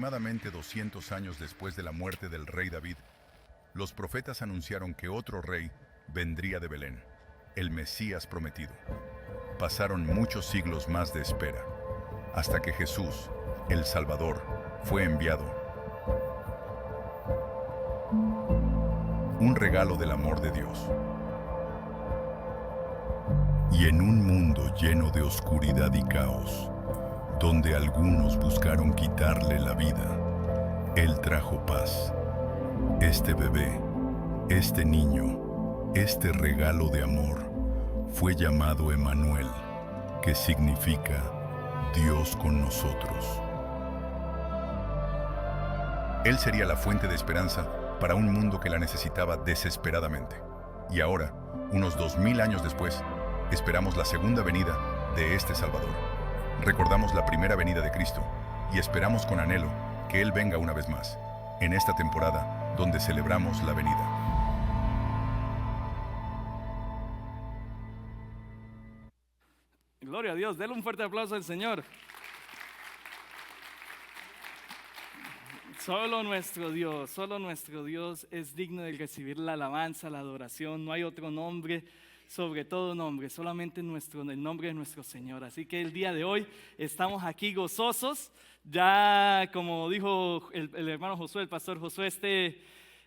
aproximadamente 200 años después de la muerte del rey David, los profetas anunciaron que otro rey vendría de Belén, el Mesías prometido. Pasaron muchos siglos más de espera, hasta que Jesús, el Salvador, fue enviado. Un regalo del amor de Dios. Y en un mundo lleno de oscuridad y caos, donde algunos buscaron quitarle la vida, Él trajo paz. Este bebé, este niño, este regalo de amor, fue llamado Emmanuel, que significa Dios con nosotros. Él sería la fuente de esperanza para un mundo que la necesitaba desesperadamente. Y ahora, unos 2000 años después, esperamos la segunda venida de este Salvador. Recordamos la primera venida de Cristo y esperamos con anhelo que Él venga una vez más, en esta temporada donde celebramos la venida. Gloria a Dios, denle un fuerte aplauso al Señor. Solo nuestro Dios es digno de recibir la alabanza, la adoración. No hay otro nombre sobre todo nombre, solamente el nombre de nuestro Señor. Así que el día de hoy estamos aquí gozosos. Ya como dijo el hermano Josué, el pastor Josué,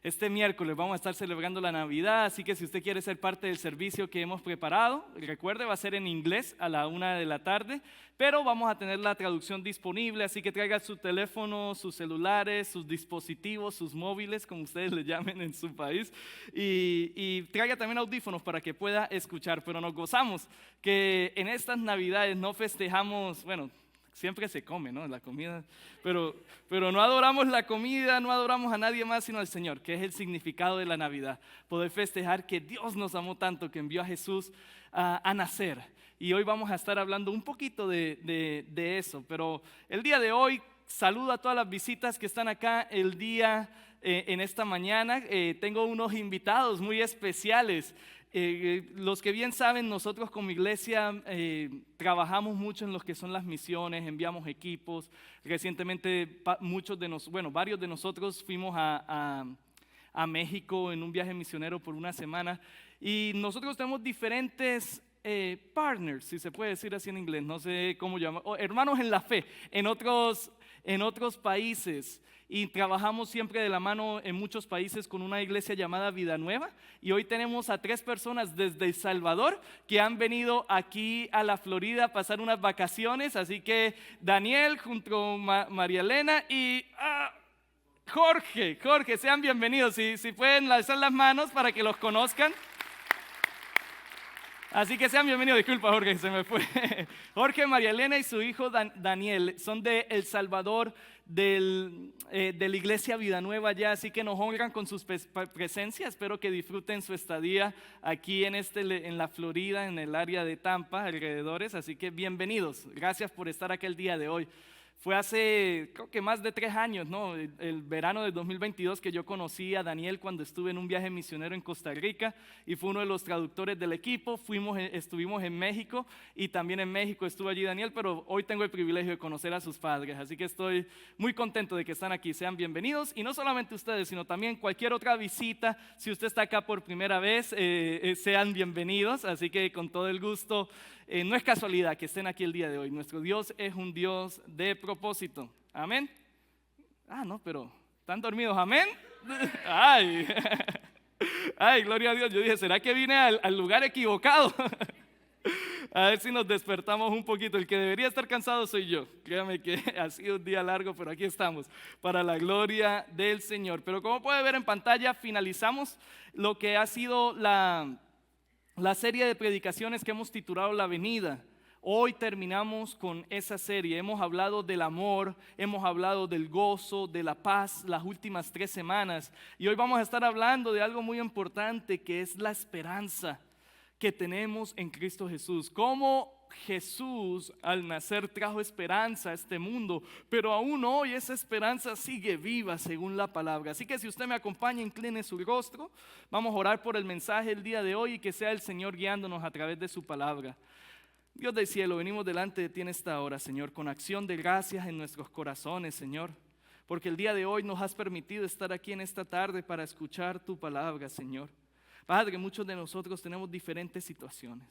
este miércoles vamos a estar celebrando la Navidad, así que si usted quiere ser parte del servicio que hemos preparado, recuerde, va a ser en inglés a la 1 de la tarde, pero vamos a tener la traducción disponible, así que traiga su teléfono, sus celulares, sus dispositivos, sus móviles, como ustedes le llamen en su país, y traiga también audífonos para que pueda escuchar. Pero nos gozamos que en estas Navidades no festejamos, bueno, siempre se come, ¿no? La comida, pero no adoramos la comida, no adoramos a nadie más sino al Señor, que es el significado de la Navidad. Poder festejar que Dios nos amó tanto que envió a Jesús a nacer. Y hoy vamos a estar hablando un poquito de eso. Pero el día de hoy saludo a todas las visitas que están acá en esta mañana. Tengo unos invitados muy especiales. Los que bien saben, nosotros como iglesia trabajamos mucho en lo que son las misiones, enviamos equipos. Recientemente varios de nosotros fuimos a México en un viaje misionero por una semana, y nosotros tenemos diferentes partners, si se puede decir así en inglés, no sé cómo llamar, hermanos en la fe, en otros países. Y trabajamos siempre de la mano en muchos países con una iglesia llamada Vida Nueva. Y hoy tenemos a 3 personas desde El Salvador que han venido aquí a la Florida a pasar unas vacaciones. Así que Daniel junto a María Elena y Jorge, sean bienvenidos. Si pueden alzar las manos para que los conozcan. Así que sean bienvenidos. Disculpa, Jorge, se me fue. Jorge, María Elena y su hijo Daniel son de El Salvador, de la iglesia Vida Nueva allá, así que nos honran con su presencia. Espero que disfruten su estadía aquí en la Florida, en el área de Tampa, alrededores. Así que bienvenidos. Gracias por estar aquí el día de hoy. Fue hace, creo que más de 3 años, ¿no? El verano del 2022 que yo conocí a Daniel cuando estuve en un viaje misionero en Costa Rica y fue uno de los traductores del equipo. Estuvimos en México y también en México estuvo allí Daniel, pero hoy tengo el privilegio de conocer a sus padres, así que estoy muy contento de que están aquí. Sean bienvenidos, y no solamente ustedes, sino también cualquier otra visita. Si usted está acá por primera vez, sean bienvenidos, así que con todo el gusto. No es casualidad que estén aquí el día de hoy. Nuestro Dios es un Dios de propósito. Amén. No, pero están dormidos. Amén. Ay, gloria a Dios. Yo dije, ¿será que vine al lugar equivocado? A ver si nos despertamos un poquito. El que debería estar cansado soy yo. Créame que ha sido un día largo, pero aquí estamos para la gloria del Señor. Pero como puede ver en pantalla, finalizamos lo que ha sido la serie de predicaciones que hemos titulado La Venida. Hoy terminamos con esa serie. Hemos hablado del amor, hemos hablado del gozo, de la paz las últimas 3 semanas. Y hoy vamos a estar hablando de algo muy importante, que es la esperanza que tenemos en Cristo Jesús. Cómo Jesús al nacer trajo esperanza a este mundo, pero aún hoy esa esperanza sigue viva según la palabra. Así que si usted me acompaña, incline su rostro. Vamos a orar por el mensaje el día de hoy y que sea el Señor guiándonos a través de su palabra. Dios del cielo, venimos delante de ti en esta hora, Señor, con acción de gracias en nuestros corazones, Señor, porque el día de hoy nos has permitido estar aquí en esta tarde para escuchar tu palabra, Señor. Padre, muchos de nosotros tenemos diferentes situaciones.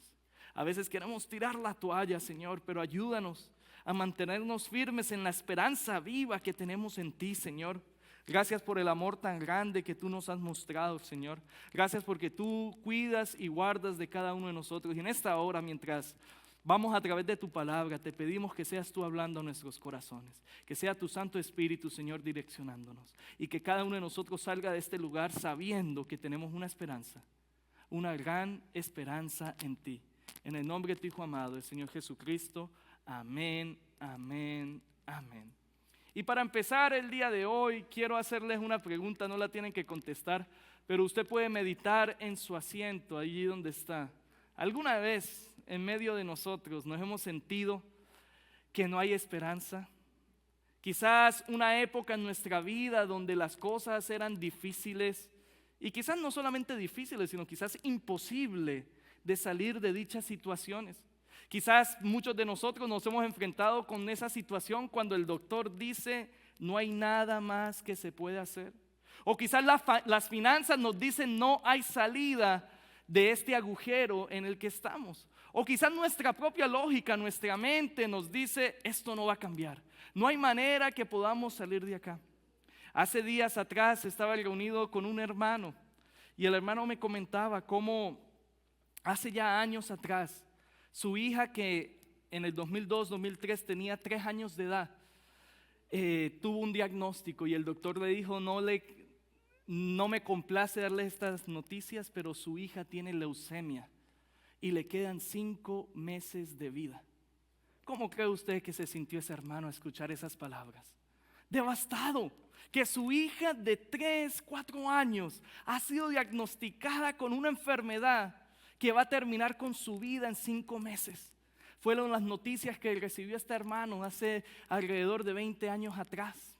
A veces queremos tirar la toalla, Señor, pero ayúdanos a mantenernos firmes en la esperanza viva que tenemos en ti, Señor. Gracias por el amor tan grande que tú nos has mostrado, Señor. Gracias porque tú cuidas y guardas de cada uno de nosotros. Y en esta hora, mientras vamos a través de tu palabra, te pedimos que seas tú hablando a nuestros corazones. Que sea tu Santo Espíritu, Señor, direccionándonos. Y que cada uno de nosotros salga de este lugar sabiendo que tenemos una esperanza. Una gran esperanza en ti. En el nombre de tu Hijo amado, el Señor Jesucristo. Amén, amén, amén. Y para empezar el día de hoy, quiero hacerles una pregunta, no la tienen que contestar, pero usted puede meditar en su asiento, allí donde está. ¿Alguna vez en medio de nosotros nos hemos sentido que no hay esperanza? Quizás una época en nuestra vida donde las cosas eran difíciles, y quizás no solamente difíciles, sino quizás imposible de salir de dichas situaciones. Quizás muchos de nosotros nos hemos enfrentado con esa situación cuando el doctor dice no hay nada más que se puede hacer. O quizás las finanzas nos dicen no hay salida de este agujero en el que estamos. O quizás nuestra propia lógica, nuestra mente nos dice esto no va a cambiar. No hay manera que podamos salir de acá. Hace días atrás estaba reunido con un hermano y el hermano me comentaba cómo hace ya años atrás su hija, que en el 2002-2003 tenía 3 años de edad, tuvo un diagnóstico y el doctor le dijo no me complace darle estas noticias, pero su hija tiene leucemia y le quedan 5 meses de vida. ¿Cómo cree usted que se sintió ese hermano a escuchar esas palabras? Devastado, que su hija de 3, 4 años ha sido diagnosticada con una enfermedad que va a terminar con su vida en 5 meses. Fueron las noticias que recibió este hermano hace alrededor de 20 años atrás.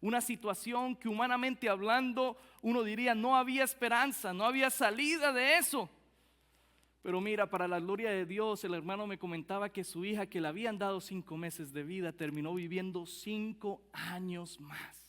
Una situación que humanamente hablando uno diría no había esperanza, no había salida de eso. Pero mira, para la gloria de Dios, el hermano me comentaba que su hija, que le habían dado 5 meses de vida, terminó viviendo 5 años más.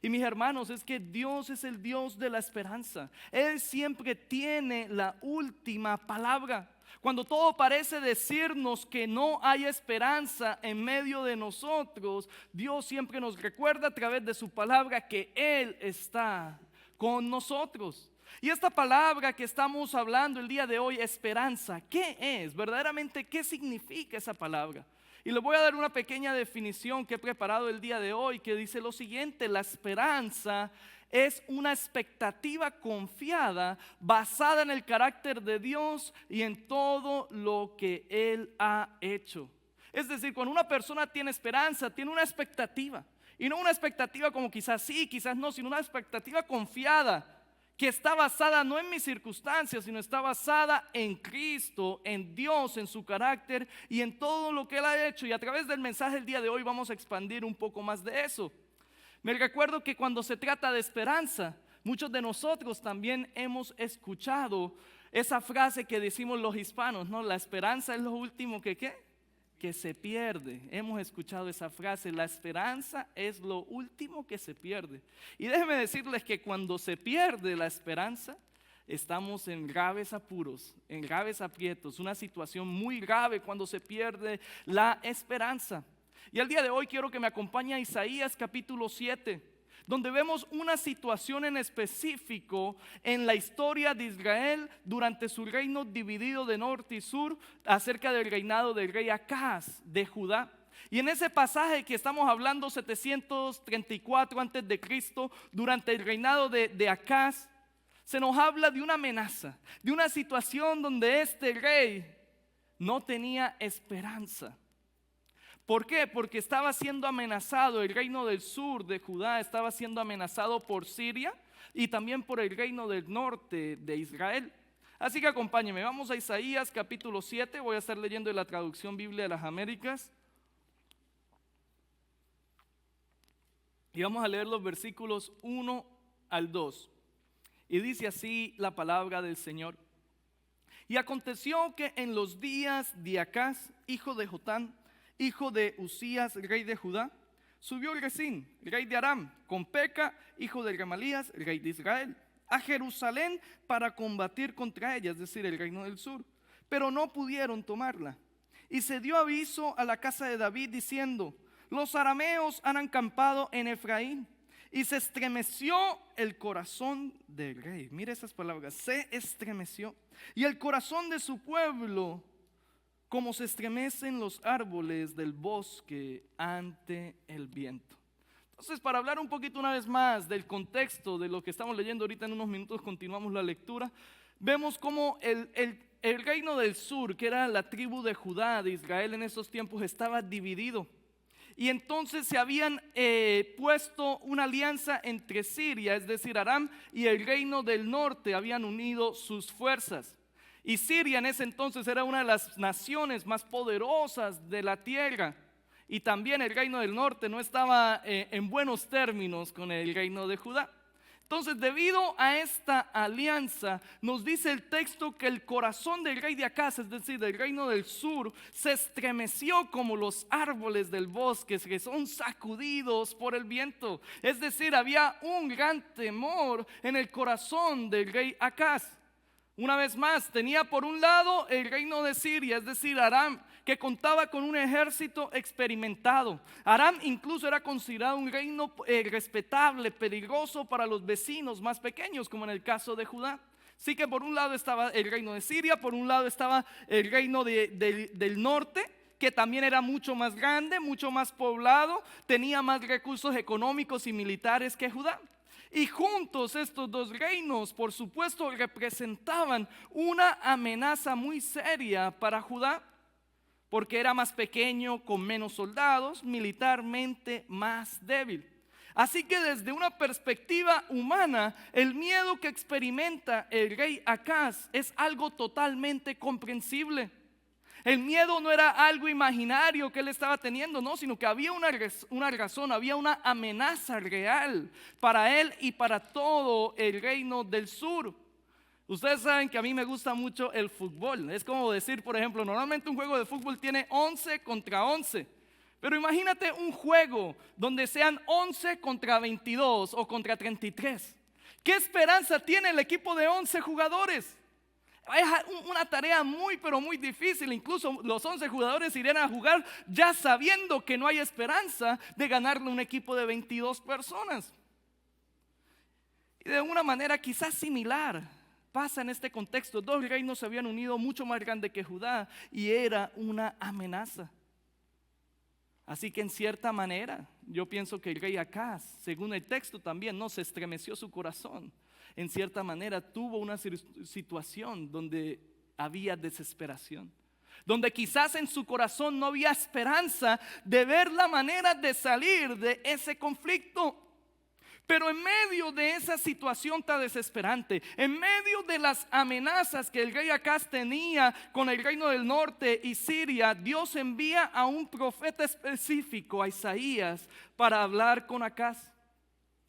Y mis hermanos, es que Dios es el Dios de la esperanza. Él siempre tiene la última palabra. Cuando todo parece decirnos que no hay esperanza en medio de nosotros, Dios siempre nos recuerda a través de su palabra que Él está con nosotros. Y esta palabra que estamos hablando el día de hoy, esperanza, ¿qué es? Verdaderamente, ¿qué significa esa palabra? Y les voy a dar una pequeña definición que he preparado el día de hoy que dice lo siguiente: la esperanza es una expectativa confiada basada en el carácter de Dios y en todo lo que Él ha hecho. Es decir, cuando una persona tiene esperanza, tiene una expectativa. Y no una expectativa como quizás sí, quizás no, sino una expectativa confiada, que está basada no en mis circunstancias, sino está basada en Cristo, en Dios, en su carácter y en todo lo que Él ha hecho. Y a través del mensaje del día de hoy vamos a expandir un poco más de eso. Me recuerdo que cuando se trata de esperanza, muchos de nosotros también hemos escuchado esa frase que decimos los hispanos, ¿no? La esperanza es lo último que se pierde. Hemos escuchado esa frase, la esperanza es lo último que se pierde. Y déjenme decirles que cuando se pierde la esperanza, estamos en graves apuros, en graves aprietos, una situación muy grave cuando se pierde la esperanza. Y el día de hoy quiero que me acompañe a Isaías capítulo 7, donde vemos una situación en específico en la historia de Israel durante su reino dividido de norte y sur, acerca del reinado del rey Acaz de Judá. Y en ese pasaje que estamos hablando, 734 antes de Cristo, durante el reinado de Acaz, se nos habla de una amenaza, de una situación donde este rey no tenía esperanza. ¿Por qué? Porque estaba siendo amenazado, el reino del sur de Judá estaba siendo amenazado por Siria y también por el reino del norte de Israel. Así que acompáñenme, vamos a Isaías capítulo 7, voy a estar leyendo de la traducción Biblia de las Américas. Y vamos a leer los versículos 1 al 2. Y dice así la palabra del Señor. Y aconteció que en los días de Acaz, hijo de Jotán, hijo de Usías, rey de Judá, subió Resín, rey de Aram, con Peca, hijo de Remalías, rey de Israel, a Jerusalén para combatir contra ella, es decir, el reino del sur. Pero no pudieron tomarla. Y se dio aviso a la casa de David diciendo: los arameos han acampado en Efraín. Y se estremeció el corazón del rey. Mire esas palabras, se estremeció. Y el corazón de su pueblo, como se estremecen los árboles del bosque ante el viento. Entonces, para hablar un poquito una vez más del contexto de lo que estamos leyendo ahorita, en unos minutos continuamos la lectura. Vemos cómo el reino del sur, que era la tribu de Judá, de Israel en esos tiempos, estaba dividido. Y entonces se habían puesto una alianza entre Siria, es decir, Aram, y el reino del norte. Habían unido sus fuerzas. Y Siria en ese entonces era una de las naciones más poderosas de la tierra. Y también el reino del norte no estaba en buenos términos con el reino de Judá. Entonces, debido a esta alianza, nos dice el texto que el corazón del rey de Acaz, es decir, del reino del sur, se estremeció como los árboles del bosque que son sacudidos por el viento. Es decir, había un gran temor en el corazón del rey Acaz. Una vez más, tenía por un lado el reino de Siria, es decir, Aram, que contaba con un ejército experimentado. Aram incluso era considerado un reino respetable, peligroso para los vecinos más pequeños, como en el caso de Judá. Así que por un lado estaba el reino de Siria, por un lado estaba el reino del norte, que también era mucho más grande, mucho más poblado, tenía más recursos económicos y militares que Judá. Y juntos estos dos reinos, por supuesto, representaban una amenaza muy seria para Judá, porque era más pequeño, con menos soldados, militarmente más débil. Así que desde una perspectiva humana, el miedo que experimenta el rey Acaz es algo totalmente comprensible. El miedo no era algo imaginario que él estaba teniendo, no, sino que había una razón, había una amenaza real para él y para todo el reino del sur. Ustedes saben que a mí me gusta mucho el fútbol. Es como decir, por ejemplo, normalmente un juego de fútbol tiene 11 contra 11. Pero imagínate un juego donde sean 11 contra 22 o contra 33. ¿Qué esperanza tiene el equipo de 11 jugadores? Es una tarea muy, pero muy difícil. Incluso los 11 jugadores irían a jugar ya sabiendo que no hay esperanza de ganarle a un equipo de 22 personas. Y de una manera quizás similar pasa en este contexto. Dos reinos se habían unido mucho más grande que Judá y era una amenaza. Así que en cierta manera yo pienso que el rey Acaz, según el texto también, no se estremeció su corazón. En cierta manera tuvo una situación donde había desesperación, donde quizás en su corazón no había esperanza de ver la manera de salir de ese conflicto. Pero en medio de esa situación tan desesperante, en medio de las amenazas que el rey Acaz tenía con el reino del norte y Siria, Dios envía a un profeta específico, a Isaías, para hablar con Acaz.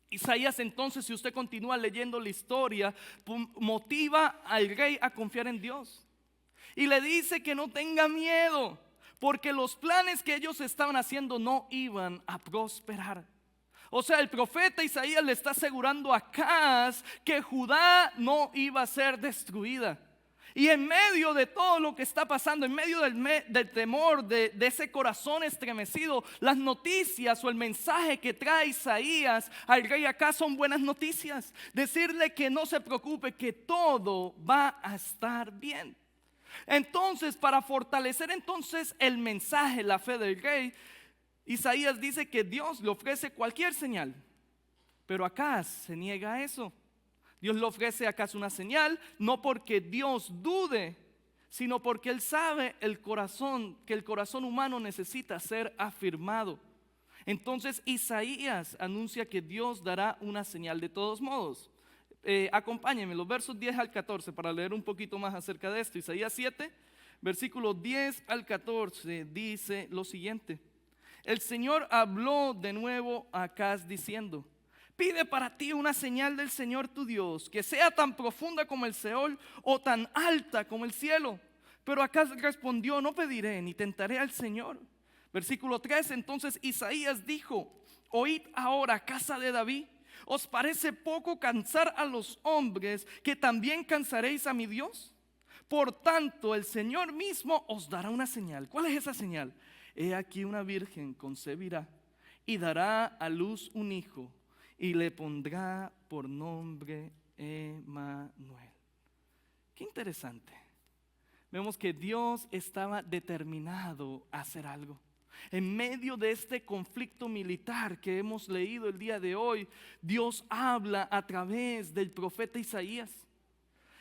Isaías entonces, si usted continúa leyendo la historia, motiva al rey a confiar en Dios. Y le dice que no tenga miedo, porque los planes que ellos estaban haciendo no iban a prosperar. O sea, el profeta Isaías le está asegurando a Acaz que Judá no iba a ser destruida. Y en medio de todo lo que está pasando, en medio del temor, de ese corazón estremecido, las noticias o el mensaje que trae Isaías al rey Acaz son buenas noticias. Decirle que no se preocupe, que todo va a estar bien. Entonces, para fortalecer entonces el mensaje, la fe del rey, Isaías dice que Dios le ofrece cualquier señal, pero Acaz se niega a eso. Dios le ofrece a Acaz una señal, no porque Dios dude, sino porque Él sabe que el corazón humano necesita ser afirmado. Entonces Isaías anuncia que Dios dará una señal de todos modos. Acompáñenme, los versos 10 al 14 para leer un poquito más acerca de esto. Isaías 7, versículos 10 al 14 dice lo siguiente. El Señor habló de nuevo a Acaz diciendo: pide para ti una señal del Señor tu Dios, que sea tan profunda como el Seol o tan alta como el cielo. Pero Acaz respondió: no pediré ni tentaré al Señor. Versículo 3, entonces Isaías dijo: Oíd ahora, casa de David, ¿os parece poco cansar a los hombres, que también cansaréis a mi Dios? Por tanto, el Señor mismo os dará una señal. ¿Cuál es esa señal? He aquí, una virgen concebirá y dará a luz un hijo, y le pondrá por nombre Emmanuel. Qué interesante. Vemos que Dios estaba determinado a hacer algo. En medio de este conflicto militar que hemos leído el día de hoy, Dios habla a través del profeta Isaías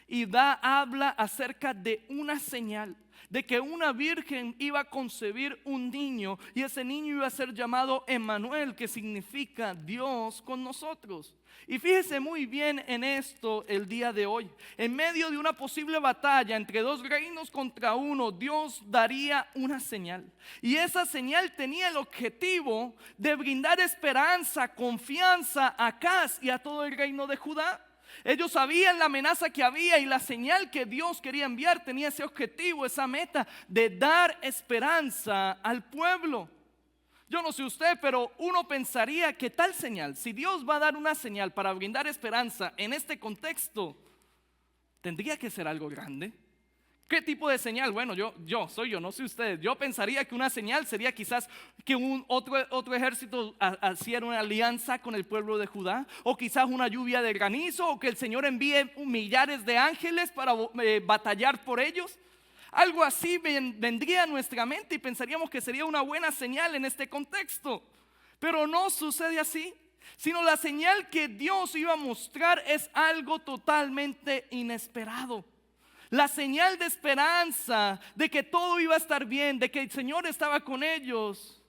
y habla acerca de una señal, de que una virgen iba a concebir un niño, y ese niño iba a ser llamado Emmanuel, que significa Dios con nosotros. Y fíjese muy bien en esto el día de hoy. En medio de una posible batalla entre dos reinos contra uno, Dios daría una señal. Y esa señal tenía el objetivo de brindar esperanza, confianza a Acaz y a todo el reino de Judá. Ellos sabían la amenaza que había, y la señal que Dios quería enviar tenía ese objetivo, esa meta de dar esperanza al pueblo. Yo no sé usted, pero uno pensaría que tal señal, si Dios va a dar una señal para brindar esperanza en este contexto, tendría que ser algo grande. ¿Qué tipo de señal? Bueno, yo no sé ustedes. Yo pensaría que una señal sería quizás que otro ejército hiciera una alianza con el pueblo de Judá, o quizás una lluvia de granizo, o que el Señor envíe millares de ángeles para batallar por ellos. Algo así vendría a nuestra mente y pensaríamos que sería una buena señal en este contexto. Pero no sucede así, sino la señal que Dios iba a mostrar es algo totalmente inesperado. La señal de esperanza, de que todo iba a estar bien, de que el Señor estaba con ellos,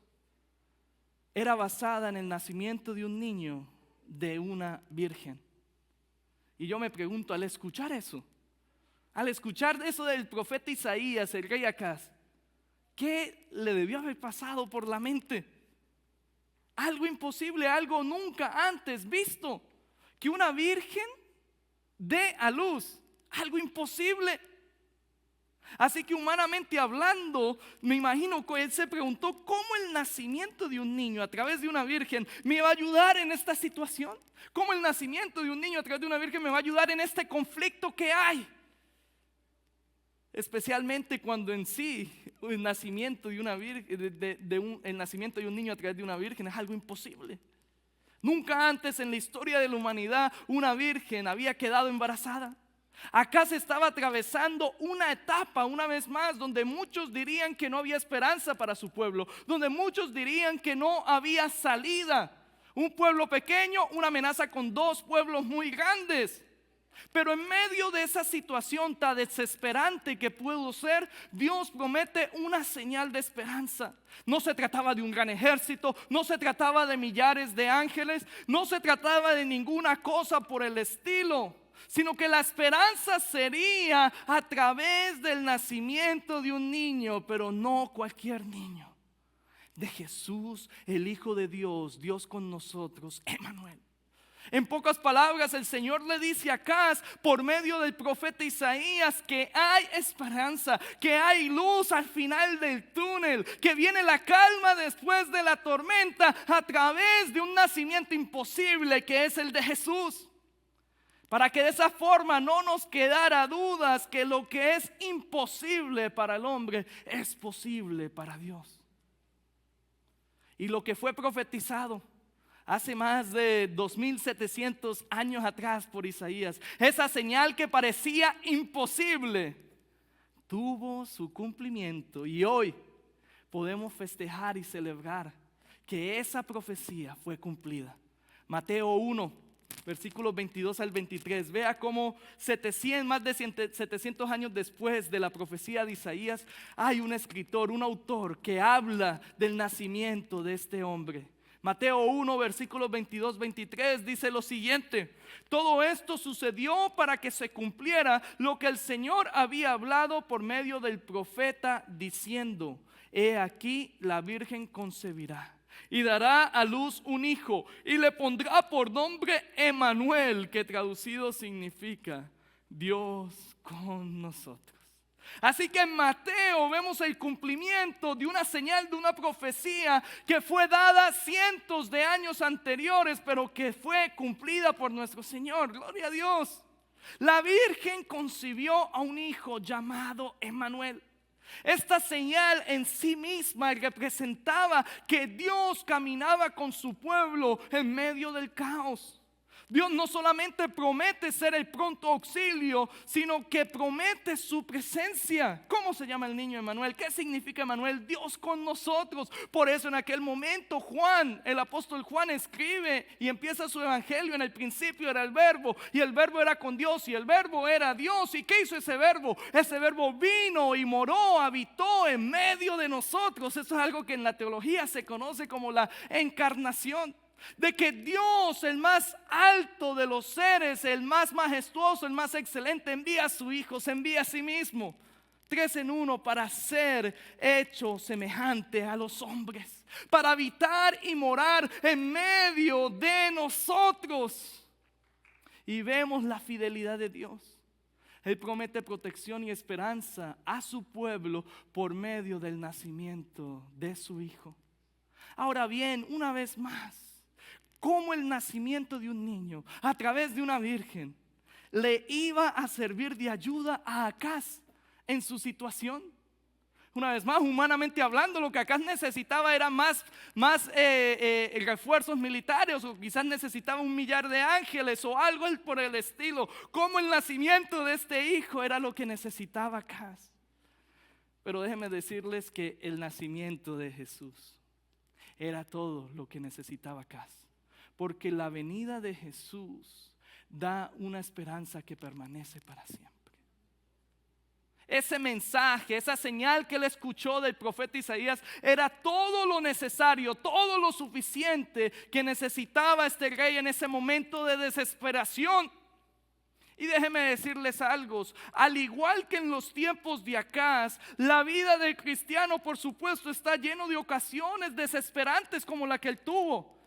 era basada en el nacimiento de un niño, de una virgen. Y yo me pregunto, al escuchar eso del profeta Isaías, el rey Acaz, ¿qué le debió haber pasado por la mente? Algo imposible, algo nunca antes visto, que una virgen dé a luz. Algo imposible. Así que humanamente hablando, me imagino que él se preguntó cómo el nacimiento de un niño a través de una virgen me va a ayudar en esta situación. Cómo el nacimiento de un niño a través de una virgen me va a ayudar en este conflicto que hay. Especialmente cuando en sí el nacimiento de una virgen, el nacimiento de un niño a través de una virgen es algo imposible. Nunca antes en la historia de la humanidad una virgen había quedado embarazada. Acá se estaba atravesando una etapa, una vez más, donde muchos dirían que no había esperanza para su pueblo, donde muchos dirían que no había salida. Un pueblo pequeño, una amenaza con dos pueblos muy grandes. Pero en medio de esa situación tan desesperante que pudo ser, Dios promete una señal de esperanza. No se trataba de un gran ejército, no se trataba de millares de ángeles, no se trataba de ninguna cosa por el estilo, sino que la esperanza sería a través del nacimiento de un niño, pero no cualquier niño, de Jesús, el Hijo de Dios, Dios con nosotros, Emmanuel. En pocas palabras, el Señor le dice a Acaz por medio del profeta Isaías que hay esperanza, que hay luz al final del túnel, que viene la calma después de la tormenta a través de un nacimiento imposible que es el de Jesús. Para que de esa forma no nos quedara dudas que lo que es imposible para el hombre es posible para Dios. Y lo que fue profetizado hace más de 2700 años atrás por Isaías, esa señal que parecía imposible, tuvo su cumplimiento, y hoy podemos festejar y celebrar que esa profecía fue cumplida. Mateo 1, versículos 22 al 23. Vea cómo más de 700 años después de la profecía de Isaías, hay un escritor, un autor que habla del nacimiento de este hombre. Mateo 1, versículos 22-23 dice lo siguiente: todo esto sucedió para que se cumpliera lo que el Señor había hablado por medio del profeta, diciendo: he aquí, la virgen concebirá y dará a luz un hijo, y le pondrá por nombre Emmanuel, que traducido significa Dios con nosotros. Así que en Mateo vemos el cumplimiento de una señal, de una profecía que fue dada cientos de años anteriores, pero que fue cumplida por nuestro Señor. Gloria a Dios. La Virgen concibió a un hijo llamado Emmanuel. Esta señal en sí misma representaba que Dios caminaba con su pueblo en medio del caos. Dios no solamente promete ser el pronto auxilio, sino que promete su presencia. ¿Cómo se llama el niño Emmanuel? ¿Qué significa Emmanuel? Dios con nosotros. Por eso en aquel momento Juan, el apóstol Juan, escribe y empieza su evangelio. En el principio era el verbo, y el verbo era con Dios, y el verbo era Dios. ¿Y qué hizo ese verbo? Ese verbo vino y moró, habitó en medio de nosotros. Eso es algo que en la teología se conoce como la encarnación. De que Dios, el más alto de los seres, el más majestuoso, el más excelente, envía a su Hijo, se envía a sí mismo, 3 en 1, para ser hecho semejante a los hombres, para habitar y morar en medio de nosotros. Y vemos la fidelidad de Dios. Él promete protección y esperanza a su pueblo por medio del nacimiento de su Hijo. Ahora bien, una vez más, cómo el nacimiento de un niño a través de una virgen le iba a servir de ayuda a Acaz en su situación. Una vez más, humanamente hablando, lo que Acaz necesitaba era más refuerzos militares, o quizás necesitaba 1,000,000 de ángeles o algo por el estilo. Como el nacimiento de este hijo era lo que necesitaba Acaz. Pero déjenme decirles que el nacimiento de Jesús era todo lo que necesitaba Acaz. Porque la venida de Jesús da una esperanza que permanece para siempre. Ese mensaje, esa señal que él escuchó del profeta Isaías era todo lo necesario, todo lo suficiente que necesitaba este rey en ese momento de desesperación. Y déjenme decirles algo, al igual que en los tiempos de Acaz, la vida del cristiano, por supuesto, está lleno de ocasiones desesperantes como la que él tuvo.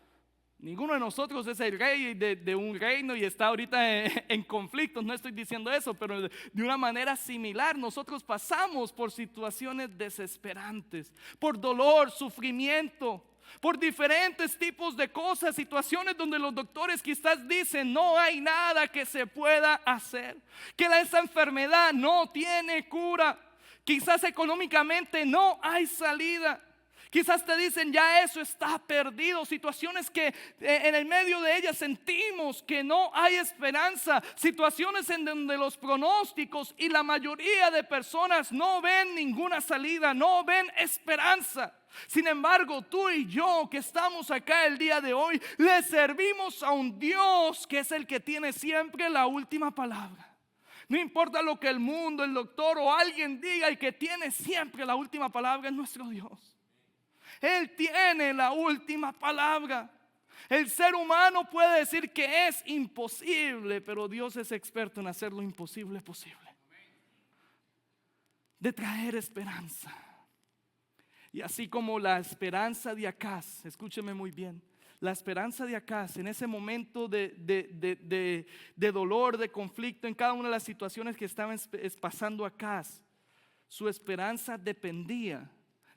Ninguno de nosotros es el rey de un reino y está ahorita en conflictos, no estoy diciendo eso, pero de una manera similar nosotros pasamos por situaciones desesperantes, por dolor, sufrimiento, por diferentes tipos de cosas, situaciones donde los doctores quizás dicen no hay nada que se pueda hacer, que esa enfermedad no tiene cura, quizás económicamente no hay salida. Quizás te dicen ya eso está perdido, situaciones que en el medio de ellas sentimos que no hay esperanza, situaciones en donde los pronósticos y la mayoría de personas no ven ninguna salida, no ven esperanza. Sin embargo, tú y yo que estamos acá el día de hoy, le servimos a un Dios que es el que tiene siempre la última palabra. No importa lo que el mundo, el doctor o alguien diga, el que tiene siempre la última palabra es nuestro Dios. Él tiene la última palabra. El ser humano puede decir que es imposible, pero Dios es experto en hacer lo imposible posible, de traer esperanza. Y así como la esperanza de Acaz, escúcheme muy bien, la esperanza de Acaz en ese momento de dolor, de conflicto, en cada una de las situaciones que estaban pasando Acaz, su esperanza dependía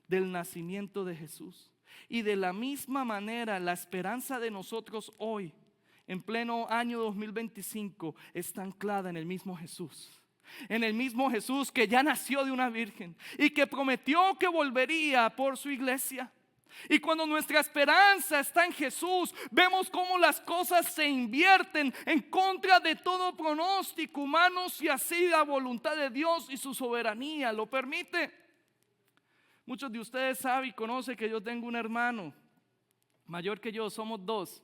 del nacimiento de Jesús. Y de la misma manera la esperanza de nosotros hoy, en pleno año 2025, está anclada en el mismo Jesús. En el mismo Jesús que ya nació de una virgen y que prometió que volvería por su iglesia. Y cuando nuestra esperanza está en Jesús, vemos cómo las cosas se invierten en contra de todo pronóstico humano, si así la voluntad de Dios y su soberanía lo permite. Muchos de ustedes saben y conocen que yo tengo un hermano mayor que yo, somos 2.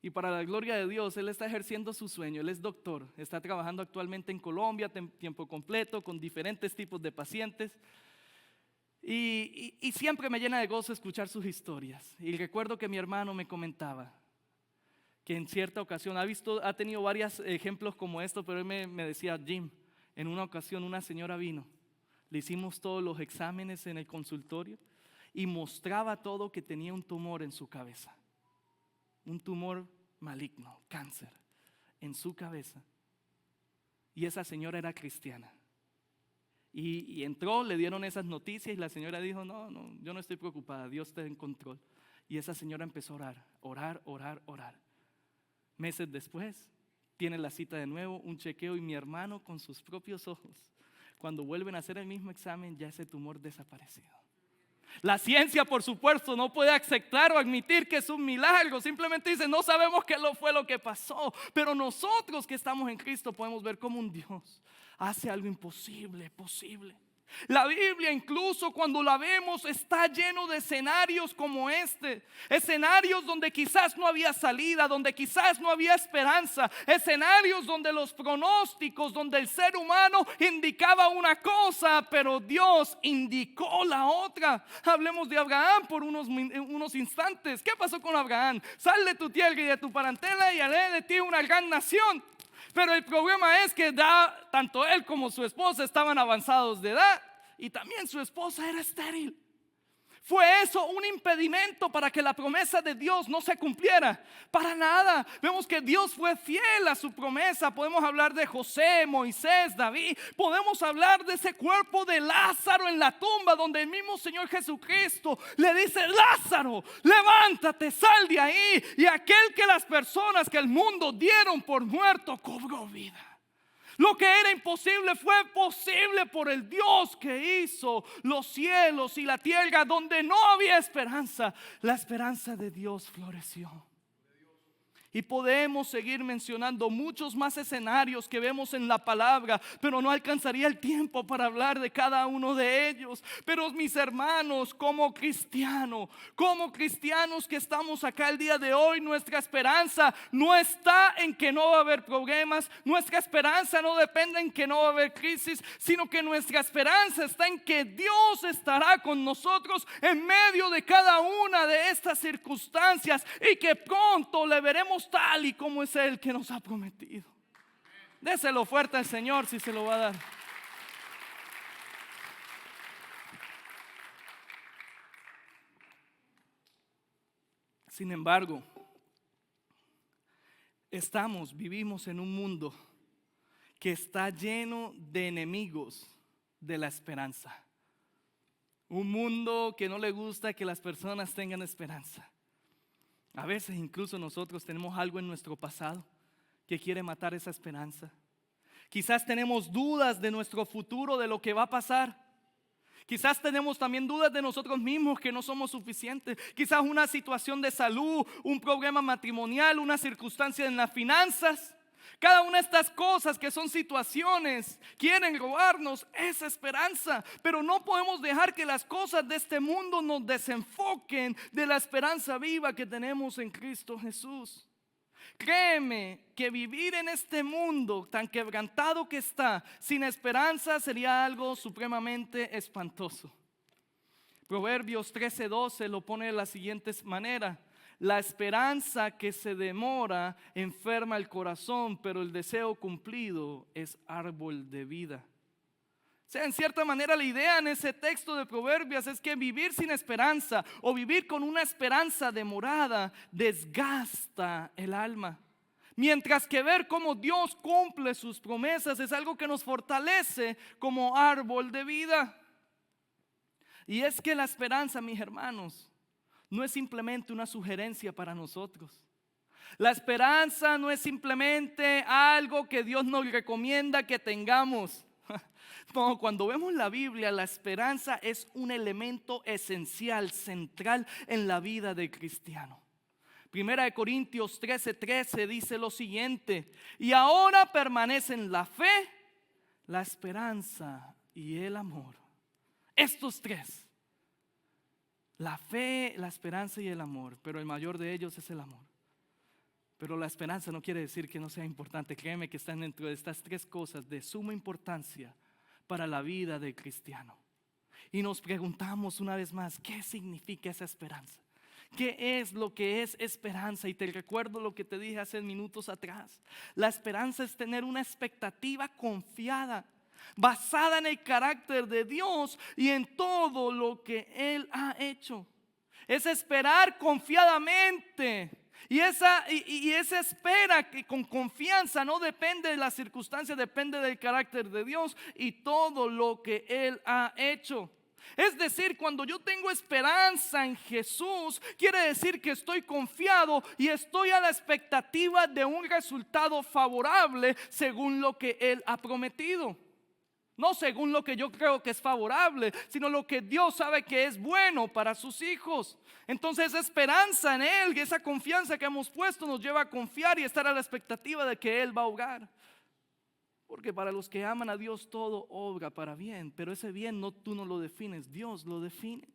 Y para la gloria de Dios, él está ejerciendo su sueño, él es doctor, está trabajando actualmente en Colombia, tiempo completo, con diferentes tipos de pacientes. Y siempre me llena de gozo escuchar sus historias. Y recuerdo que mi hermano me comentaba que en cierta ocasión, ha tenido varios ejemplos como esto, pero él me decía, Jim, en una ocasión una señora vino. Le hicimos todos los exámenes en el consultorio y mostraba todo que tenía un tumor en su cabeza. Un tumor maligno, cáncer, en su cabeza. Y esa señora era cristiana. Y entró, le dieron esas noticias y la señora dijo, no, yo no estoy preocupada, Dios está en control. Y esa señora empezó a orar. Meses después, tiene la cita de nuevo, un chequeo, y mi hermano con sus propios ojos, cuando vuelven a hacer el mismo examen, ya ese tumor desaparecido. La ciencia, por supuesto, no puede aceptar o admitir que es un milagro. Simplemente dice, no sabemos qué fue lo que pasó. Pero nosotros que estamos en Cristo podemos ver cómo un Dios hace algo imposible, posible. La Biblia, incluso cuando la vemos, está lleno de escenarios como este. Escenarios donde quizás no había salida, donde quizás no había esperanza. Escenarios donde los pronósticos, donde el ser humano indicaba una cosa, pero Dios indicó la otra. Hablemos de Abraham por unos instantes. ¿Qué pasó con Abraham? Sal de tu tierra y de tu parentela y haré de ti una gran nación. Pero el problema es que tanto él como su esposa estaban avanzados de edad y también su esposa era estéril. ¿Fue eso un impedimento para que la promesa de Dios no se cumpliera? Para nada. Vemos que Dios fue fiel a su promesa. Podemos hablar de José, Moisés, David. Podemos hablar de ese cuerpo de Lázaro en la tumba, donde el mismo Señor Jesucristo le dice, Lázaro, levántate, sal de ahí. Y aquel que las personas que el mundo dieron por muerto cobró vida. Lo que era imposible fue posible por el Dios que hizo los cielos y la tierra. Donde no había esperanza, la esperanza de Dios floreció. Y podemos seguir mencionando muchos más escenarios que vemos en la palabra, pero no alcanzaría el tiempo para hablar de cada uno de ellos. Pero mis hermanos, como cristianos que estamos acá el día de hoy, nuestra esperanza no está en que no va a haber problemas. Nuestra esperanza no depende en que no va a haber crisis, sino que nuestra esperanza está en que Dios estará con nosotros en medio de cada una de estas circunstancias y que pronto le veremos tal y como es Él que nos ha prometido. Déselo fuerte al Señor si se lo va a dar. Sin embargo, vivimos en un mundo que está lleno de enemigos de la esperanza. Un mundo que no le gusta que las personas tengan esperanza. A veces incluso nosotros tenemos algo en nuestro pasado que quiere matar esa esperanza. Quizás tenemos dudas de nuestro futuro, de lo que va a pasar. Quizás tenemos también dudas de nosotros mismos, que no somos suficientes. Quizás una situación de salud, un problema matrimonial, una circunstancia en las finanzas. Cada una de estas cosas que son situaciones quieren robarnos esa esperanza. Pero no podemos dejar que las cosas de este mundo nos desenfoquen de la esperanza viva que tenemos en Cristo Jesús. Créeme que vivir en este mundo tan quebrantado que está, sin esperanza, sería algo supremamente espantoso. Proverbios 13:12 lo pone de la siguiente manera: la esperanza que se demora enferma el corazón, pero el deseo cumplido es árbol de vida. O sea, en cierta manera la idea en ese texto de Proverbios es que vivir sin esperanza o vivir con una esperanza demorada desgasta el alma. Mientras que ver cómo Dios cumple sus promesas es algo que nos fortalece como árbol de vida. Y es que la esperanza, mis hermanos, no es simplemente una sugerencia para nosotros. La esperanza no es simplemente algo que Dios nos recomienda que tengamos. No, cuando vemos la Biblia, la esperanza es un elemento esencial, central en la vida del cristiano. Primera de Corintios 13:13 dice lo siguiente: y ahora permanecen la fe, la esperanza y el amor. Estos tres. La fe, la esperanza y el amor, pero el mayor de ellos es el amor. Pero la esperanza no quiere decir que no sea importante. Créeme que están dentro de estas tres cosas de suma importancia para la vida del cristiano. Y nos preguntamos una vez más, ¿qué significa esa esperanza? ¿Qué es lo que es esperanza? Y te recuerdo lo que te dije hace minutos atrás. La esperanza es tener una expectativa confiada, basada en el carácter de Dios y en todo lo que Él ha hecho. Es esperar confiadamente Y esa espera que con confianza no depende de las circunstancias, depende del carácter de Dios y todo lo que Él ha hecho. Es decir, cuando yo tengo esperanza en Jesús, quiere decir que estoy confiado y estoy a la expectativa de un resultado favorable según lo que Él ha prometido. No según lo que yo creo que es favorable, sino lo que Dios sabe que es bueno para sus hijos. Entonces esa esperanza en Él, esa confianza que hemos puesto nos lleva a confiar y estar a la expectativa de que Él va a obrar. Porque para los que aman a Dios todo obra para bien, pero ese bien tú no lo defines, Dios lo define.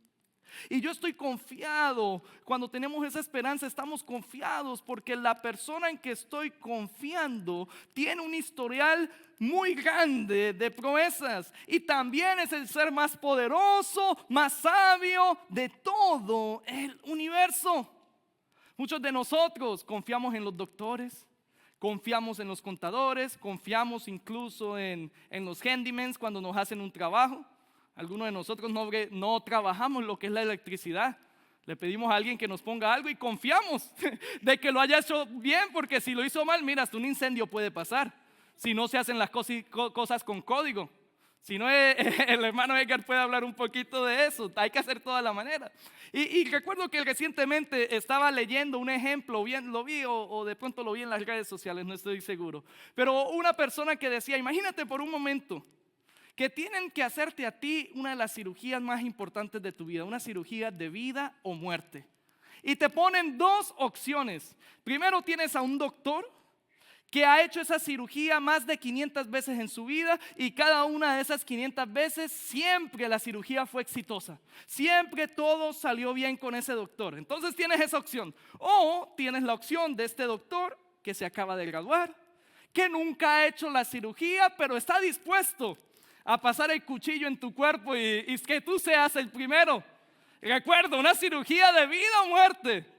Y yo estoy confiado. Cuando tenemos esa esperanza estamos confiados porque la persona en que estoy confiando tiene un historial muy grande de proezas y también es el ser más poderoso, más sabio de todo el universo. Muchos de nosotros confiamos en los doctores, confiamos en los contadores, confiamos incluso en los handymans cuando nos hacen un trabajo. Algunos de nosotros no trabajamos lo que es la electricidad. Le pedimos a alguien que nos ponga algo y confiamos de que lo haya hecho bien, porque si lo hizo mal, mira, hasta un incendio puede pasar. Si no se hacen las cosas con código. Si no, el hermano Edgar puede hablar un poquito de eso. Hay que hacer toda la manera. Y recuerdo que recientemente estaba leyendo un ejemplo, bien lo vi o de pronto lo vi en las redes sociales, no estoy seguro. Pero una persona que decía, imagínate por un momento que tienen que hacerte a ti una de las cirugías más importantes de tu vida, una cirugía de vida o muerte. Y te ponen dos opciones. Primero tienes a un doctor que ha hecho esa cirugía más de 500 veces en su vida y cada una de esas 500 veces siempre la cirugía fue exitosa. Siempre todo salió bien con ese doctor. Entonces tienes esa opción. O tienes la opción de este doctor que se acaba de graduar, que nunca ha hecho la cirugía, pero está dispuesto a pasar el cuchillo en tu cuerpo y que tú seas el primero. Recuerdo, una cirugía de vida o muerte.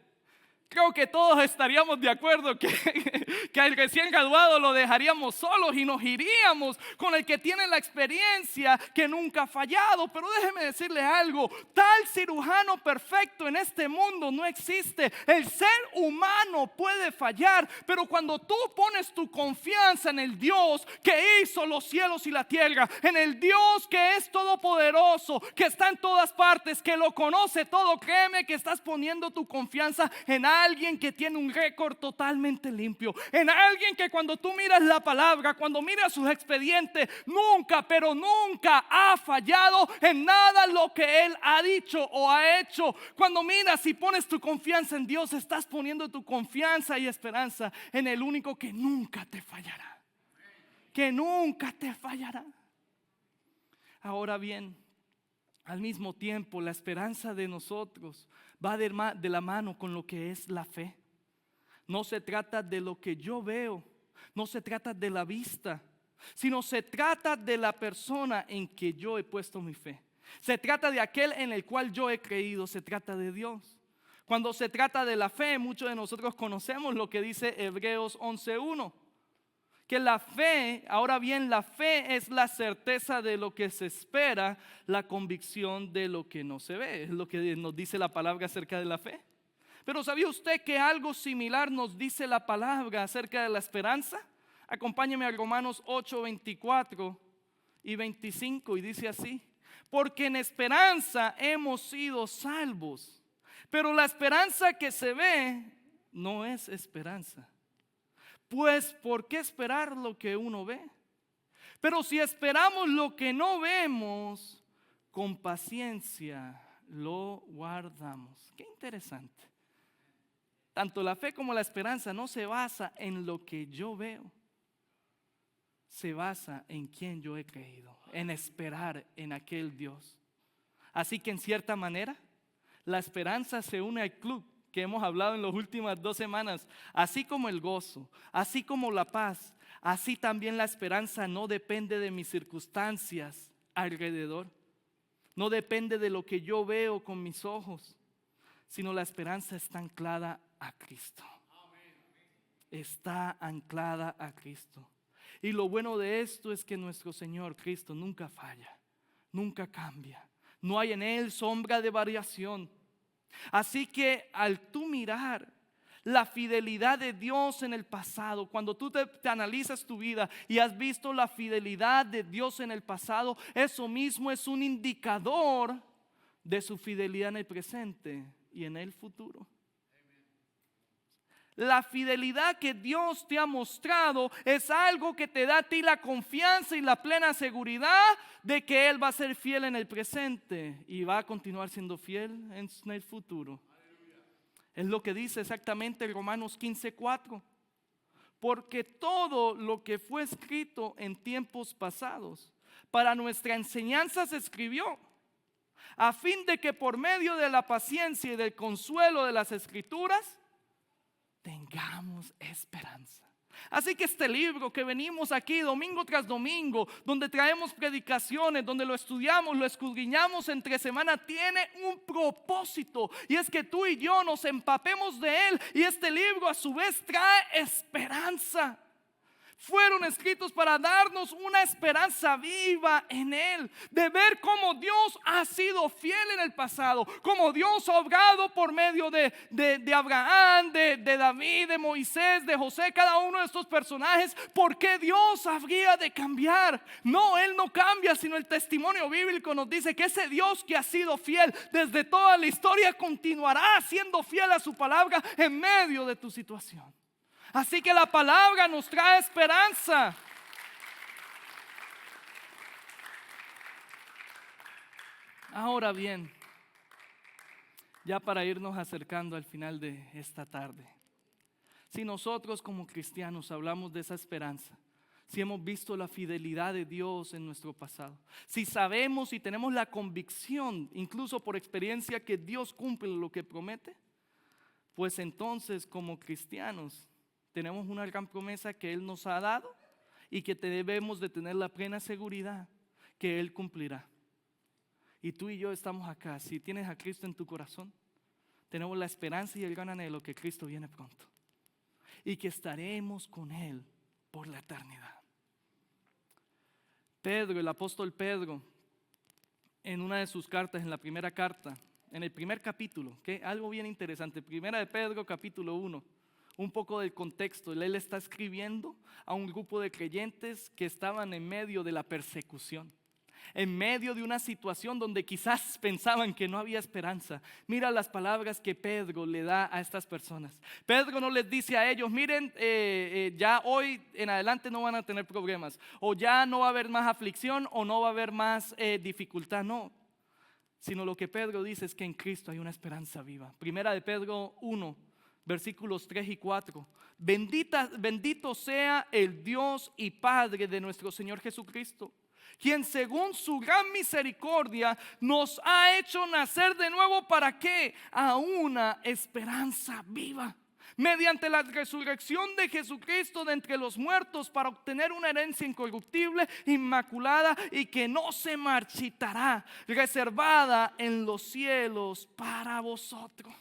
Creo que todos estaríamos de acuerdo que al recién graduado lo dejaríamos solos y nos iríamos con el que tiene la experiencia que nunca ha fallado. Pero déjeme decirle algo, tal cirujano perfecto en este mundo no existe. El ser humano puede fallar, pero cuando tú pones tu confianza en el Dios que hizo los cielos y la tierra, en el Dios que es todopoderoso, que está en todas partes, que lo conoce todo, créeme que estás poniendo tu confianza en alguien que tiene un récord totalmente limpio, en alguien que cuando tú miras la palabra, cuando miras sus expedientes, nunca, pero nunca ha fallado en nada lo que Él ha dicho o ha hecho. Cuando miras y pones tu confianza en Dios, estás poniendo tu confianza y esperanza en el único que nunca te fallará, que nunca te fallará. Ahora bien, al mismo tiempo, la esperanza de nosotros va de la mano con lo que es la fe. No se trata de lo que yo veo, no se trata de la vista, sino se trata de la persona en que yo he puesto mi fe. Se trata de aquel en el cual yo he creído, se trata de Dios. Cuando se trata de la fe, muchos de nosotros conocemos lo que dice Hebreos 11:1. Que la fe, ahora bien, la fe es la certeza de lo que se espera, la convicción de lo que no se ve. Es lo que nos dice la palabra acerca de la fe. Pero ¿sabía usted que algo similar nos dice la palabra acerca de la esperanza? Acompáñeme a Romanos 8:24 y 25 y dice así: porque en esperanza hemos sido salvos, pero la esperanza que se ve no es esperanza. Pues, ¿por qué esperar lo que uno ve? Pero si esperamos lo que no vemos, con paciencia lo guardamos. Qué interesante. Tanto la fe como la esperanza no se basa en lo que yo veo. Se basa en quien yo he creído, en esperar en aquel Dios. Así que en cierta manera, la esperanza se une al club que hemos hablado en las últimas 2 semanas, así como el gozo, así como la paz, así también la esperanza no depende de mis circunstancias alrededor, no depende de lo que yo veo con mis ojos, sino la esperanza está anclada a Cristo. Está anclada a Cristo. Y lo bueno de esto es que nuestro Señor Cristo nunca falla, nunca cambia, no hay en Él sombra de variación. Así que al tú mirar la fidelidad de Dios en el pasado. Cuando tú te analizas tu vida y has visto la fidelidad de Dios en el pasado, eso mismo es un indicador de su fidelidad en el presente y en el futuro. La fidelidad que Dios te ha mostrado es algo que te da a ti la confianza y la plena seguridad de que Él va a ser fiel en el presente y va a continuar siendo fiel en el futuro. Es lo que dice exactamente Romanos 15:4. Porque todo lo que fue escrito en tiempos pasados para nuestra enseñanza se escribió, a fin de que por medio de la paciencia y del consuelo de las Escrituras tengamos esperanza. Así que este libro que venimos aquí domingo tras domingo, donde traemos predicaciones, donde lo estudiamos, lo escudriñamos entre semana, tiene un propósito, y es que tú y yo nos empapemos de él. Y este libro a su vez trae esperanza. Fueron escritos para darnos una esperanza viva en Él, de ver cómo Dios ha sido fiel en el pasado, cómo Dios ha obrado por medio de Abraham, de David, de Moisés, de José, cada uno de estos personajes. ¿Por qué Dios habría de cambiar? No, Él no cambia, sino el testimonio bíblico nos dice que ese Dios que ha sido fiel desde toda la historia continuará siendo fiel a su palabra en medio de tu situación. Así que la palabra nos trae esperanza. Ahora bien, ya para irnos acercando al final de esta tarde, si nosotros como cristianos hablamos de esa esperanza, si hemos visto la fidelidad de Dios en nuestro pasado, si sabemos y tenemos la convicción, incluso por experiencia, que Dios cumple lo que promete, pues entonces como cristianos tenemos una gran promesa que Él nos ha dado y que debemos de tener la plena seguridad que Él cumplirá. Y tú y yo estamos acá. Si tienes a Cristo en tu corazón, tenemos la esperanza y el gran anhelo que Cristo viene pronto y que estaremos con Él por la eternidad. Pedro, el apóstol Pedro, en una de sus cartas, en la primera carta, en el primer capítulo, que algo bien interesante, primera de Pedro capítulo 1, un poco del contexto. Él está escribiendo a un grupo de creyentes que estaban en medio de la persecución, en medio de una situación donde quizás pensaban que no había esperanza. Mira las palabras que Pedro le da a estas personas. Pedro no les dice a ellos: miren, ya hoy en adelante no van a tener problemas, o ya no va a haber más aflicción, o no va a haber más dificultad. No, sino lo que Pedro dice es que en Cristo hay una esperanza viva. Primera de Pedro 1, versículos 3 y 4. Bendito sea el Dios y Padre de nuestro Señor Jesucristo, quien según su gran misericordia nos ha hecho nacer de nuevo. ¿Para qué? A una esperanza viva, mediante la resurrección de Jesucristo de entre los muertos, para obtener una herencia incorruptible, inmaculada y que no se marchitará, reservada en los cielos para vosotros.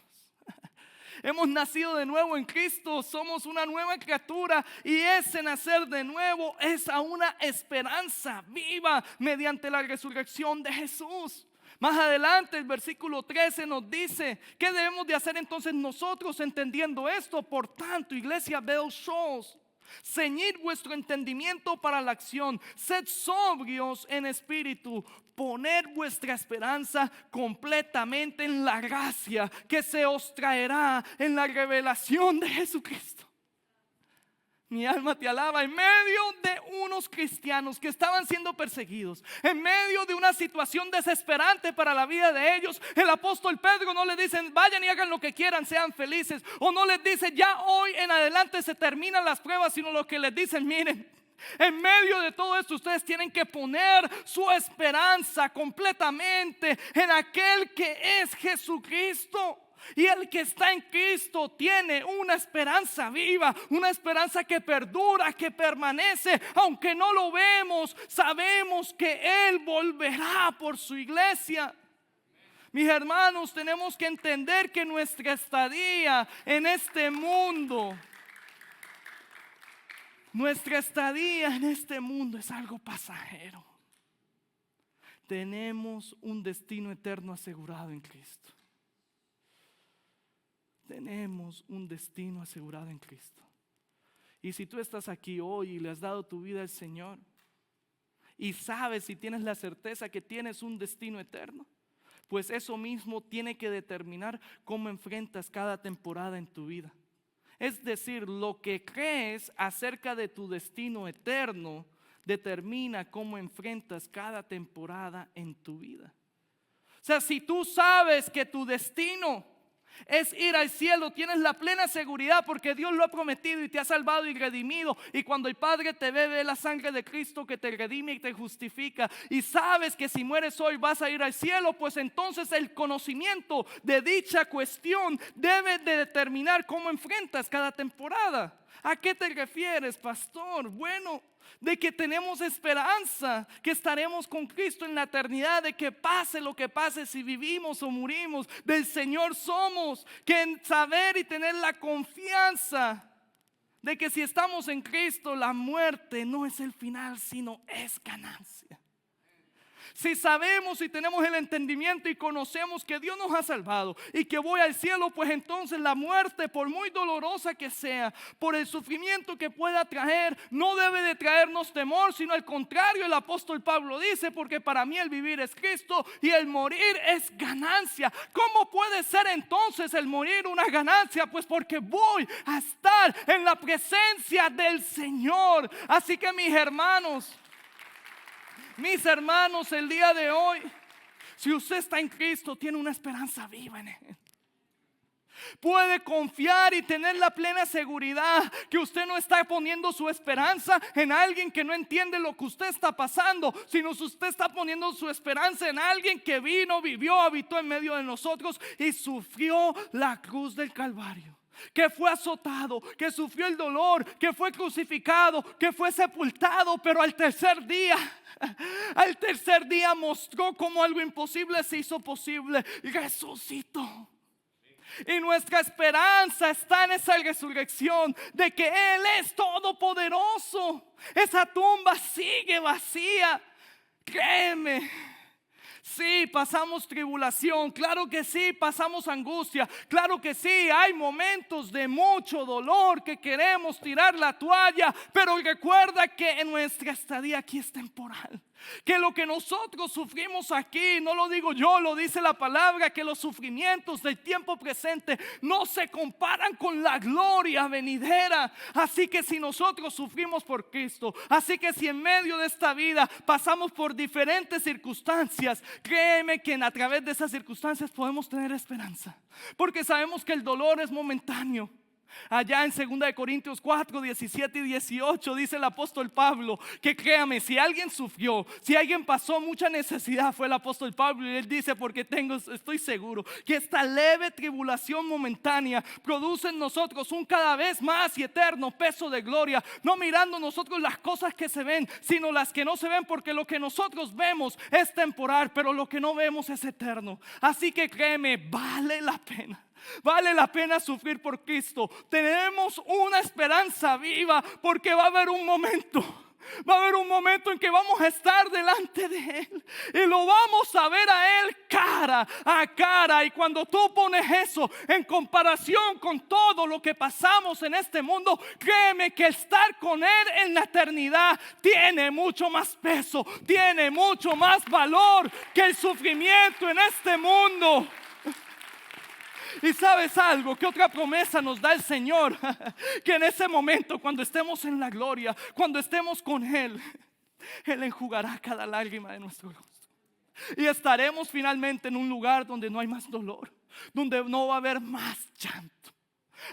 Hemos nacido de nuevo en Cristo, somos una nueva criatura, y ese nacer de nuevo es a una esperanza viva mediante la resurrección de Jesús. Más adelante el versículo 13 nos dice: ¿qué debemos de hacer entonces nosotros entendiendo esto? Por tanto, iglesia Bell Shoals, ceñid vuestro entendimiento para la acción, sed sobrios en espíritu, poner vuestra esperanza completamente en la gracia que se os traerá en la revelación de Jesucristo. Mi alma te alaba. En medio de unos cristianos que estaban siendo perseguidos, en medio de una situación desesperante para la vida de ellos, el apóstol Pedro no les dice: vayan y hagan lo que quieran, sean felices, o no les dice: ya hoy en adelante se terminan las pruebas, sino lo que les dicen: miren, en medio de todo esto ustedes tienen que poner su esperanza completamente en aquel que es Jesucristo. Y el que está en Cristo tiene una esperanza viva, una esperanza que perdura, que permanece. Aunque no lo vemos, sabemos que Él volverá por su iglesia. Mis hermanos, tenemos que entender que nuestra estadía en este mundo, es algo pasajero. Tenemos un destino eterno asegurado en Cristo. tenemos un destino asegurado en Cristo. Y si tú estás aquí hoy y le has dado tu vida al Señor y sabes y tienes la certeza que tienes un destino eterno, pues eso mismo tiene que determinar cómo enfrentas cada temporada en tu vida. Es decir, lo que crees acerca de tu destino eterno determina cómo enfrentas cada temporada en tu vida. O sea, si tú sabes que tu destino es ir al cielo, tienes la plena seguridad porque Dios lo ha prometido y te ha salvado y redimido. Y cuando el Padre te ve la sangre de Cristo que te redime y te justifica, y sabes que si mueres hoy vas a ir al cielo, pues entonces el conocimiento de dicha cuestión debe de determinar cómo enfrentas cada temporada. ¿A qué te refieres, pastor? Bueno, de que tenemos esperanza, que estaremos con Cristo en la eternidad, de que pase lo que pase, si vivimos o morimos, del Señor somos, que en saber y tener la confianza de que si estamos en Cristo, la muerte no es el final, sino es ganancia. Si sabemos y tenemos el entendimiento y conocemos que Dios nos ha salvado y que voy al cielo, pues entonces la muerte, por muy dolorosa que sea, por el sufrimiento que pueda traer, no debe de traernos temor, sino al contrario. El apóstol Pablo dice: porque para mí el vivir es Cristo y el morir es ganancia. ¿Cómo puede ser entonces el morir una ganancia? Pues porque voy a estar en la presencia del Señor. Así que mis hermanos, el día de hoy, si usted está en Cristo, tiene una esperanza viva en Él. Puede confiar y tener la plena seguridad que usted no está poniendo su esperanza en alguien que no entiende lo que usted está pasando, sino usted está poniendo su esperanza en alguien que vino, vivió, habitó en medio de nosotros y sufrió la cruz del Calvario, que fue azotado, que sufrió el dolor, que fue crucificado, que fue sepultado, pero al tercer día mostró cómo algo imposible se hizo posible: resucitó. Y nuestra esperanza está en esa resurrección, de que Él es todopoderoso. Esa tumba sigue vacía. Créeme. Sí, pasamos tribulación, claro que sí, pasamos angustia, claro que sí, hay momentos de mucho dolor que queremos tirar la toalla, pero recuerda que en nuestra estadía aquí es temporal. Que lo que nosotros sufrimos aquí, no lo digo yo, lo dice la palabra, que los sufrimientos del tiempo presente no se comparan con la gloria venidera. Así que si nosotros sufrimos por Cristo, así que si en medio de esta vida pasamos por diferentes circunstancias, créeme que a través de esas circunstancias podemos tener esperanza, porque sabemos que el dolor es momentáneo. Allá en 2 Corintios 4, 17 y 18 dice el apóstol Pablo que créame, si alguien sufrió, si alguien pasó mucha necesidad, fue el apóstol Pablo. Y él dice: porque estoy seguro que esta leve tribulación momentánea produce en nosotros un cada vez más y eterno peso de gloria, no mirando nosotros las cosas que se ven, sino las que no se ven, porque lo que nosotros vemos es temporal, pero lo que no vemos es eterno. Así que créeme, vale la pena. Vale la pena sufrir por Cristo. Tenemos una esperanza viva, porque va a haber un momento en que vamos a estar delante de Él y lo vamos a ver a Él cara a cara. Y cuando tú pones eso en comparación con todo lo que pasamos en este mundo, créeme que estar con Él en la eternidad tiene mucho más peso, tiene mucho más valor que el sufrimiento en este mundo. Y sabes algo, que otra promesa nos da el Señor: que en ese momento, cuando estemos en la gloria, cuando estemos con Él, Él enjugará cada lágrima de nuestro rostro. Y estaremos finalmente en un lugar donde no hay más dolor, donde no va a haber más llanto.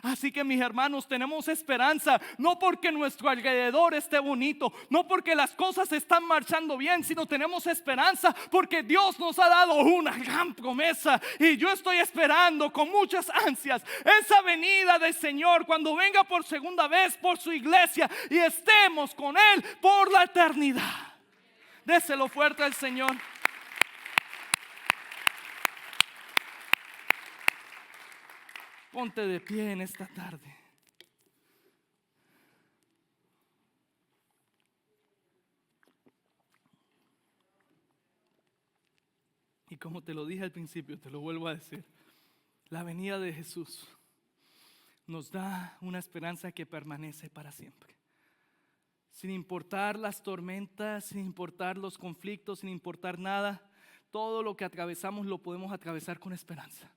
Así que mis hermanos, tenemos esperanza, no porque nuestro alrededor esté bonito, no porque las cosas están marchando bien, sino tenemos esperanza porque Dios nos ha dado una gran promesa. Y yo estoy esperando con muchas ansias esa venida del Señor, cuando venga por segunda vez por su iglesia y estemos con Él por la eternidad. Déselo fuerte al Señor. Ponte de pie en esta tarde. Y como te lo dije al principio, te lo vuelvo a decir: la venida de Jesús nos da una esperanza que permanece para siempre. Sin importar las tormentas, sin importar los conflictos, sin importar nada, todo lo que atravesamos lo podemos atravesar con esperanza,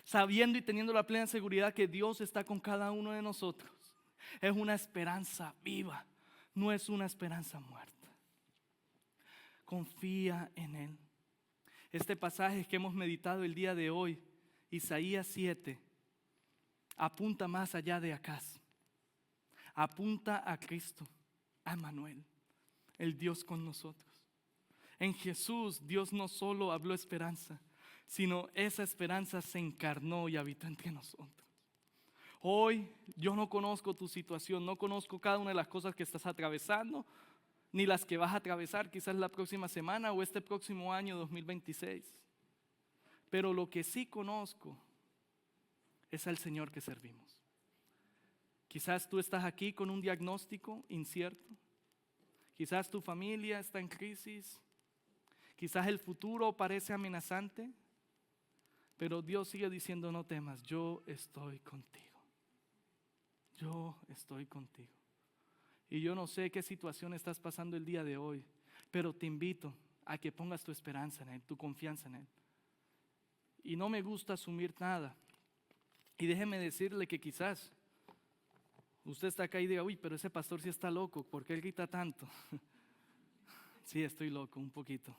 sabiendo y teniendo la plena seguridad que Dios está con cada uno de nosotros. Es una esperanza viva, no es una esperanza muerta. Confía en Él. Este pasaje que hemos meditado el día de hoy, Isaías 7, apunta más allá de Acaz. Apunta a Cristo, a Emmanuel, el Dios con nosotros. En Jesús Dios no solo habló esperanza, sino esa esperanza se encarnó y habitó entre nosotros. Hoy yo no conozco tu situación, no conozco cada una de las cosas que estás atravesando, ni las que vas a atravesar quizás la próxima semana o este próximo año 2026. Pero lo que sí conozco es al Señor que servimos. Quizás tú estás aquí con un diagnóstico incierto. Quizás tu familia está en crisis. Quizás el futuro parece amenazante. Pero Dios sigue diciendo: no temas, yo estoy contigo. Yo estoy contigo. Y yo no sé qué situación estás pasando el día de hoy, pero te invito a que pongas tu esperanza en Él, tu confianza en Él. Y no me gusta asumir nada. Y déjeme decirle que quizás usted está acá y diga: uy, pero ese pastor sí está loco, ¿por qué él grita tanto? Sí, estoy loco un poquito,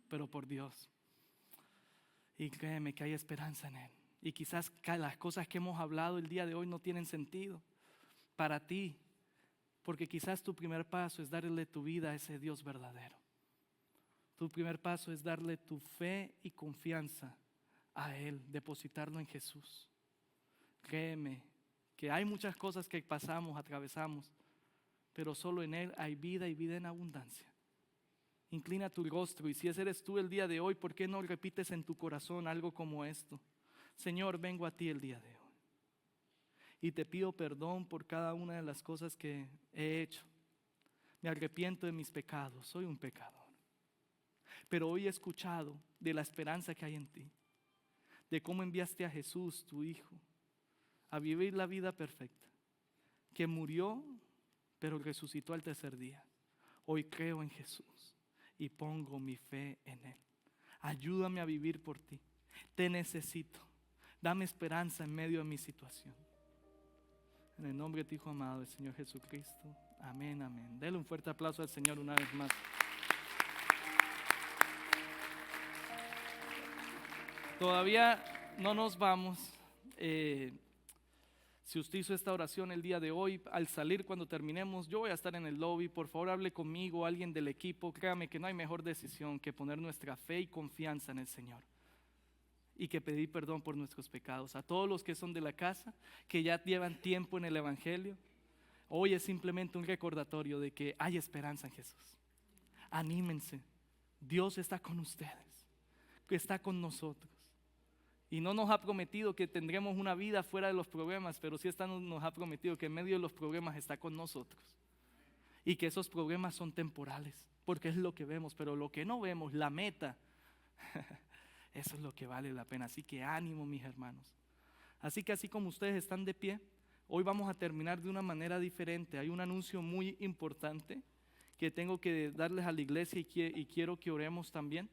pero por Dios. Y créeme que hay esperanza en Él. Y quizás las cosas que hemos hablado el día de hoy no tienen sentido para ti, porque quizás tu primer paso es darle tu vida a ese Dios verdadero. Tu primer paso es darle tu fe y confianza a Él, depositarlo en Jesús. Créeme que hay muchas cosas que pasamos, atravesamos, pero solo en Él hay vida y vida en abundancia. Inclina tu rostro, y si ese eres tú el día de hoy, ¿por qué no repites en tu corazón algo como esto? Señor, vengo a ti el día de hoy y te pido perdón por cada una de las cosas que he hecho. Me arrepiento de mis pecados, soy un pecador. Pero hoy he escuchado de la esperanza que hay en ti, de cómo enviaste a Jesús, tu Hijo, a vivir la vida perfecta, que murió, pero resucitó al tercer día. Hoy creo en Jesús y pongo mi fe en Él. Ayúdame a vivir por ti. Te necesito. Dame esperanza en medio de mi situación. En el nombre de tu Hijo amado, el Señor Jesucristo. Amén, amén. Dele un fuerte aplauso al Señor una vez más. Todavía no nos vamos. Si usted hizo esta oración el día de hoy, al salir cuando terminemos, yo voy a estar en el lobby. Por favor, hable conmigo, alguien del equipo. Créame que no hay mejor decisión que poner nuestra fe y confianza en el Señor. Y que pedir perdón por nuestros pecados. A todos los que son de la casa, que ya llevan tiempo en el Evangelio, hoy es simplemente un recordatorio de que hay esperanza en Jesús. Anímense. Dios está con ustedes, que está con nosotros. Y no nos ha prometido que tendremos una vida fuera de los problemas, pero sí nos ha prometido que en medio de los problemas está con nosotros. Y que esos problemas son temporales, porque es lo que vemos, pero lo que no vemos, la meta, eso es lo que vale la pena. Así que ánimo, mis hermanos. Así que así como ustedes están de pie, hoy vamos a terminar de una manera diferente. Hay un anuncio muy importante que tengo que darles a la iglesia y quiero que oremos también.